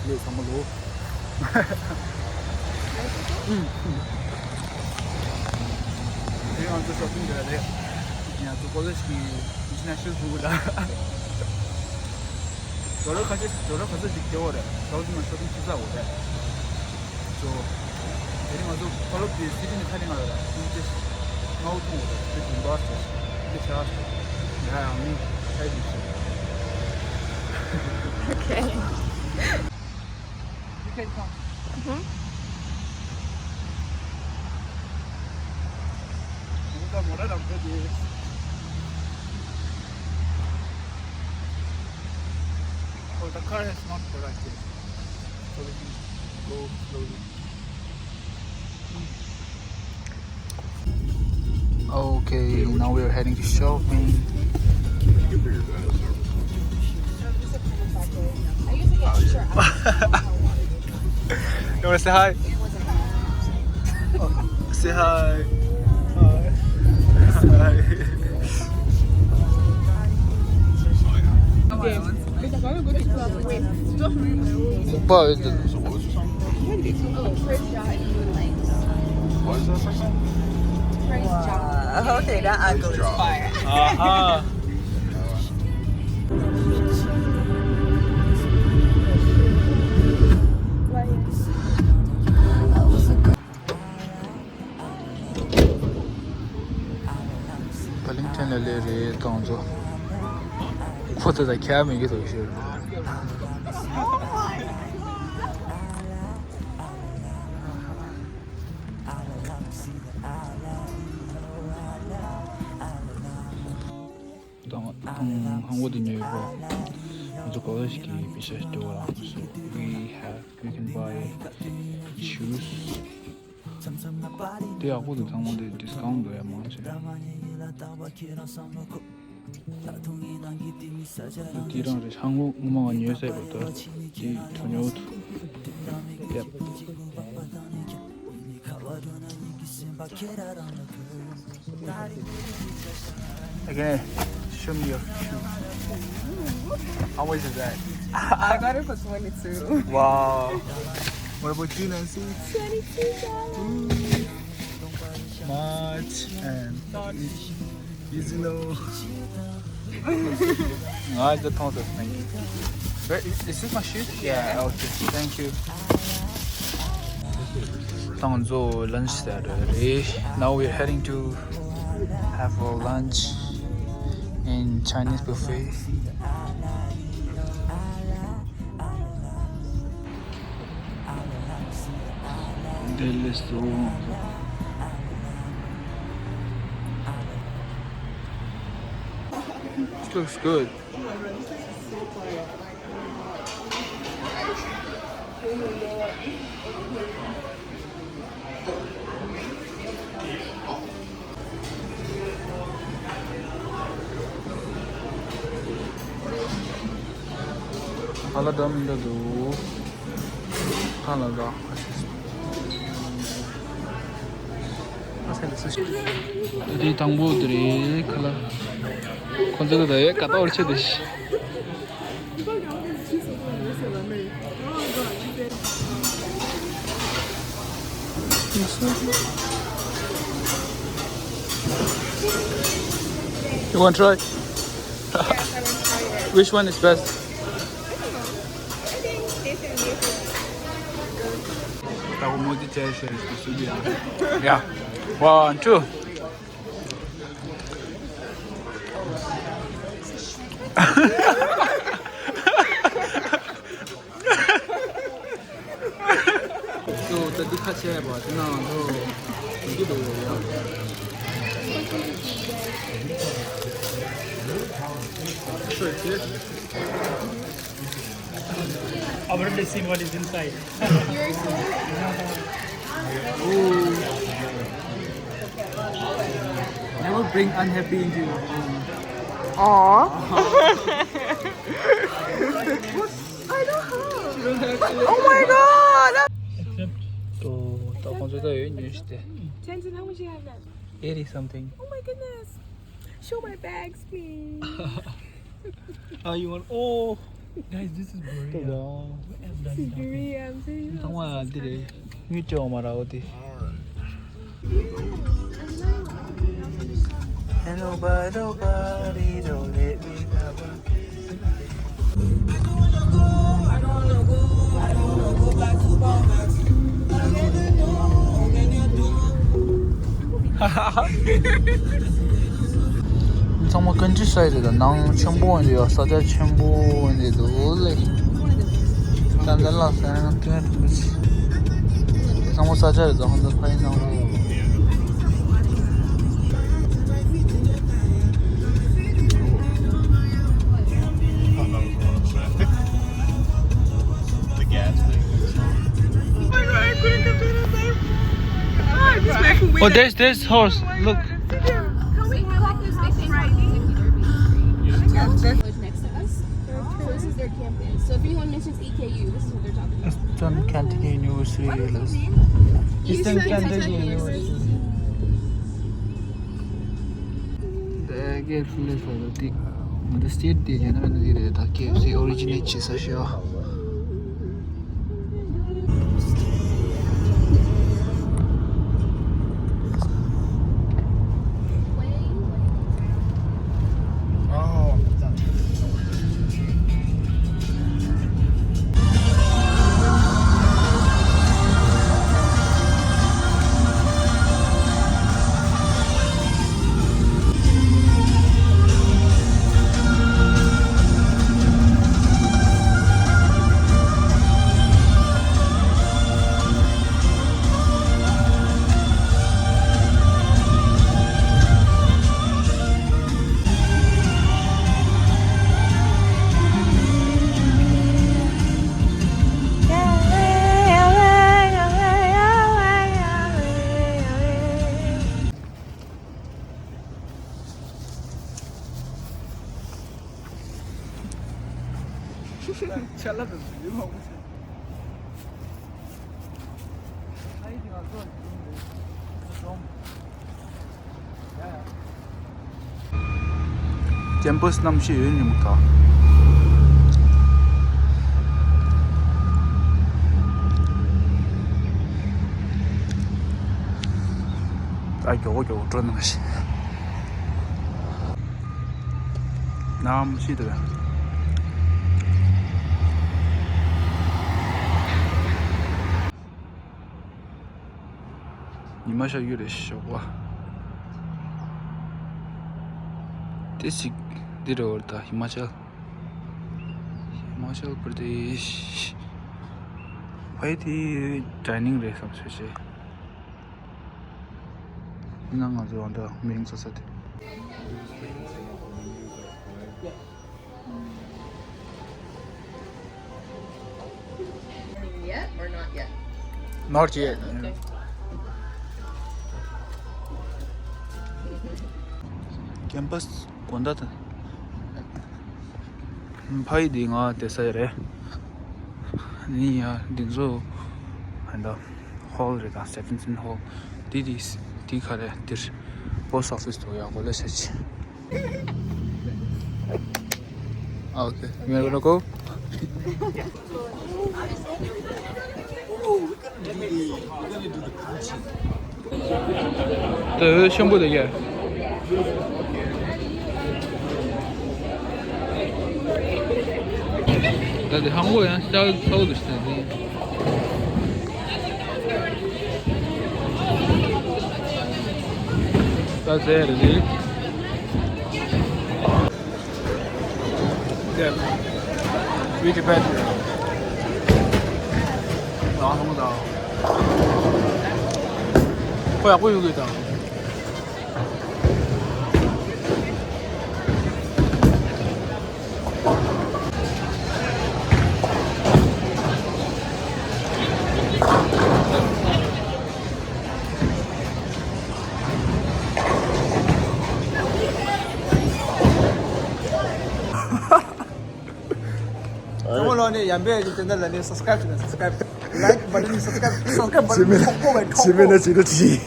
ले समलो ये तो शॉपिंग कर रहे हैं यहाँ तो कॉलेज की international food 저러 가서 직겨워래 저기만 쇼핑 치사고 그래 저 내리면 또 컬럽디 시즌이 타령하더라 진짜 마우통 오래 그래서 돈 받았어 근데 제가 왔어 내가 양이 사이즈 있어 Okay. You can come 누가 뭐라 남거지 Oh, the car is not productive. So we can go slowly. Okay, now we are heading to shopping. I usually get t-shirt. You wanna say hi? Say hi. 오빠 이제 Okay, that angle is fire. 아하. 발렌타인 레레 동조. 코트다 캐면 이게 더 싫어. 한국인이고 먼저 거시기 비슷해요. So we can buy shoes. 대학고도 당원들 디스카운트야 뭐지? 디랑 한국 음악은 유에스에부터 이 전혀도. Again, show me your shoe. How much is that? I got it for 22. Wow. What about you, Nancy? $22. Much and easy no. That's the tone of thank you. Where, is this my shoe? Yeah, okay. Thank you. Lunch Saturday. Now we're heading to have our lunch in Chinese buffet. This looks good. 할라담인데도 하나가 우리 당부들이 칼라 건져도 갔다 올 채듯이 You want to try? Which one is best? Yeah. 1, 2. 또 tadi 같이 해봐. 누나도 이기도 야. I want to see what is inside. Ooh. Never bring unhappy into your home. Aww. I don't have. Oh my god. 또 먼저도 유니시대. Tenzin, how much you have left? 80 something. Oh my goodness. Show my bags, please. You want? Oh. Guys, this is Borea. Cái đó I'm saying. không mà đi đi như chỗ mà đâu thì Hello, nobody don't let me down. 정말 countryside 낭 첨부원이야 사자 첨부원이도 원래 단단한 사람 그렇지 정말 사자에서 혼자 파이나 Oh, there's horse. Look. Can we have like this big riding? Next to us. So this is their campus. So if anyone mentions EKU, this is what they're talking about. Eastern Kentucky University. Eastern Kentucky University. The gate place for the state DJ na nagire ta KFC originate sa siya. 잘라도 유명하고 사이즈가 좀 캠퍼스 남시 유니부터 겨우 들었는 것이 남시들 이마샤 유레시와 This is Himachal Pradesh. Why the dining race of such a on the meeting society? Yet or not yet? Not yet. Okay. Campus Kondata Pai Dinga Desire Nia Dinzo and the hall Stephenson Hall. Didis Tikare Dir post office to Yagoles. Okay, you are gonna go? The Shambu the year. 다들 한국에 싸우고 있어요. That's it, is it? Yeah. Wikipedia. 나온다. 뭐야, 여기다. 저번에 연배에 진짜 내 subscribe like button subscribe button 콩콩 집에는 지르지.